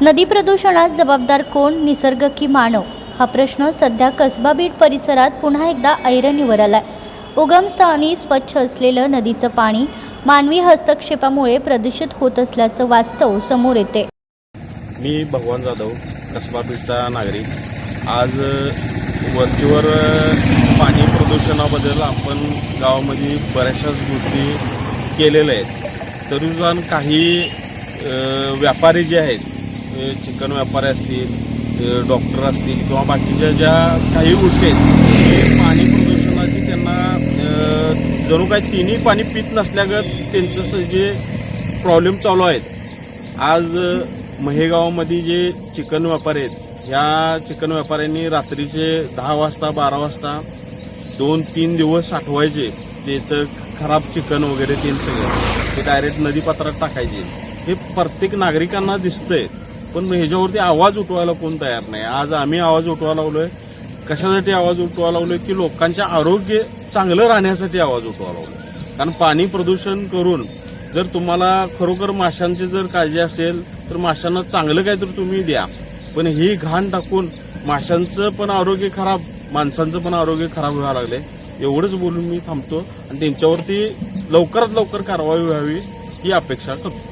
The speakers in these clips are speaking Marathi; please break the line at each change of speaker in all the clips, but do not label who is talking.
नदी प्रदूषणास जबाबदार कोण, निसर्ग की मानव? हा प्रश्न सध्या कसबा बीड परिसरात पुन्हा एकदा ऐरणीवर आलाय. उगमस्थानी स्वच्छ असलेलं नदीचं पाणी मानवी हस्तक्षेपामुळे प्रदूषित होत असल्याचं वास्तव समोर येते.
मी भगवान जाधव, कसबा बीडचा नागरिक. आज वरचीवर पाणी प्रदूषणाबद्दल आपण गावामध्ये बऱ्याचशाच गोष्टी केलेल्या आहेत. तरी सुद्धा काही व्यापारी जे आहेत, चिकन व्यापारी असतील, डॉक्टर असतील किंवा बाकीच्या ज्या काही गोष्टी आहेत, ते पाणी प्रदूषणाची त्यांना जणू काही तिन्ही पाणी पित नसल्यागत त्यांचं जे प्रॉब्लेम चालू आहेत. आज महेगावामध्ये जे चिकन व्यापारी आहेत, ह्या चिकन व्यापाऱ्यांनी रात्रीचे 10 वाजता 12 वाजता 2-3 दिवस साठवायचे त्याचं खराब चिकन वगैरे ते सगळं ते डायरेक्ट नदीपात्रात टाकायचे. हे प्रत्येक नागरिकांना दिसतंय, पण ह्याच्यावरती आवाज उठवायला कोण तयार नाही. आज आम्ही आवाज उठवायला लागलोय. कशासाठी आवाज उठवायला लागलोय की लोकांचे आरोग्य चांगलं राहण्यासाठी आवाज उठवायला लागलोय. कारण पाणी प्रदूषण करून जर तुम्हाला खरोखर माशांची जर काळजी असेल तर माशांना चांगलं काहीतरी तुम्ही द्या, पण ही घाण टाकून माशांचं पण आरोग्य खराब, माणसांचं पण आरोग्य खराब व्हायला लागले. एवढंच बोलून मी थांबतो आणि त्यांच्यावरती लवकरात लवकर कारवाई व्हावी ही अपेक्षा करतो.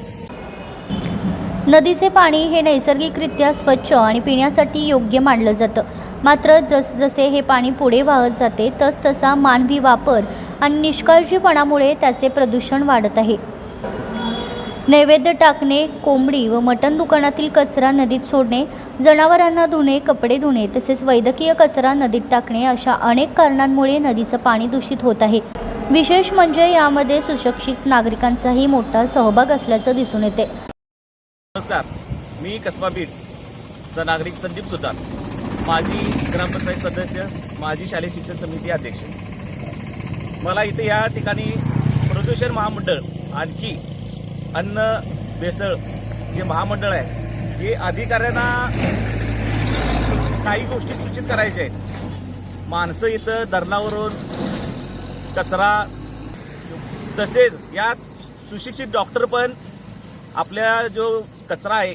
नदीचे पाणी हे नैसर्गिकरित्या स्वच्छ आणि पिण्यासाठी योग्य मानलं जातं. मात्र जसजसे हे पाणी पुढे वाहत जाते तसतसा मानवी वापर आणि निष्काळजीपणामुळे त्याचे प्रदूषण वाढत आहे. नैवेद्य टाकणे, कोंबडी व मटण दुकानातील कचरा नदीत सोडणे, जनावरांना धुणे, कपडे धुणे तसेच वैद्यकीय कचरा नदीत टाकणे अशा अनेक कारणांमुळे नदीचं पाणी दूषित होत आहे. विशेष म्हणजे यामध्ये सुशिक्षित नागरिकांचाही मोठा सहभाग असल्याचं दिसून येते.
नमस्कार, मी कसबा बीडचा नागरिक संदीप सुतार, माजी ग्रामपंचायत सदस्य, माजी शालेय शिक्षण समिती अध्यक्ष. मला इथे या ठिकाणी प्रदूषण महामंडळ आणखी अन्न भेसळ जे महामंडळ आहे, हे अधिकाऱ्यांना काही गोष्टी सूचित करायच्या आहेत. माणसं इथं धरणावरून कचरा, तसेच यात सुशिक्षित डॉक्टर पण आपल्या जो कचरा आहे,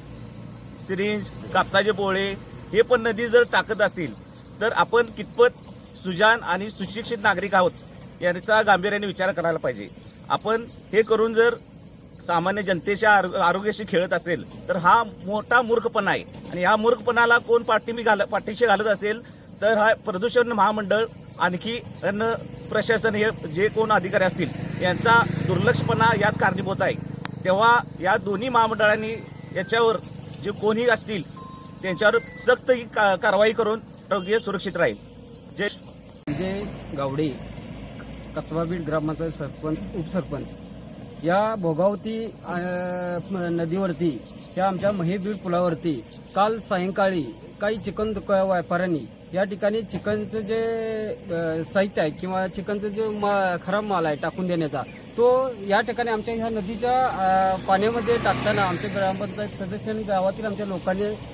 सिरिंज, कापसाचे पोळे हे पण नदी जर टाकत असतील तर आपण कितपत सुजाण आणि सुशिक्षित नागरिक आहोत याचा गांभीर्याने विचार करायला पाहिजे. आपण हे करून जर सामान्य जनतेच्या आरोग्याशी खेळत असेल तर हा मोठा मूर्खपणा आहे. आणि ह्या मूर्खपणाला कोण पाठीशी घालत असेल तर हा प्रदूषण महामंडळ आणखी अन्न प्रशासन हे जे कोण अधिकारी असतील यांचा दुर्लक्षपणा याच कारणीभूत आहे. तेव्हा या दोन्ही महामंडळांनी याच्यावर जे कोणी असतील त्यांच्यावर सक्त कारवाई करून आरोग्य सुरक्षित राहील.
विजय गावडे, कसबा बीड ग्रामपंचायत सरपंच, उपसरपंच. या भोगावती नदीवरती, त्या आमच्या महेबीड पुलावरती काल सायंकाळी काही चिकन व्यापाऱ्यांनी या ठिकाणी चिकनचं जे साहित्य आहे किंवा चिकनचं जे खराब माल आहे टाकून देण्याचा, तो या ठिकाणी आमच्या ह्या नदीच्या पाण्यामध्ये टाकताना आमच्या ग्रामपंचायत सदस्यांनी, गावातील आमच्या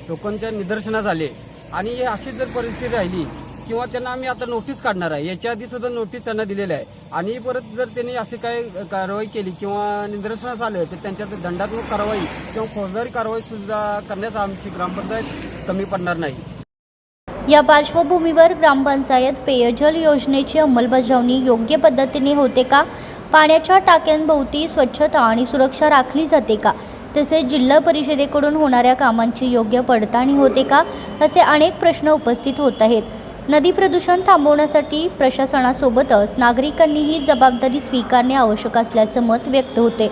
लोकांच्या निदर्शनास आले. आणि अशी जर परिस्थिती राहिली किंवा त्यांना आम्ही आता नोटीस काढणार आहे, याच्या आधी सुद्धा नोटीस त्यांना दिलेली आहे. आणि परत जर त्यांनी अशी काही कारवाई केली किंवा निदर्शनास आले तर त्यांच्यात दंडात्मक कारवाई किंवा फौजदारी कारवाई सुद्धा करण्यास आमची ग्रामपंचायत कमी पडणार नाही.
या पार्श्वभूमीवर ग्रामपंचायत पेयजल योजनेची अंमलबजावणी योग्य पद्धतीने होते का? पाण्याच्या टाक्यांभोवती स्वच्छता आणि सुरक्षा राखली जाते का? तसेच जिल्हा परिषदेकडून होणाऱ्या कामांची योग्य पडताळणी होते का? असे अनेक प्रश्न उपस्थित होत आहेत. नदी प्रदूषण थांबवण्यासाठी प्रशासनासोबतच नागरिकांनीही जबाबदारी स्वीकारणे आवश्यक असल्याचं मत व्यक्त होते.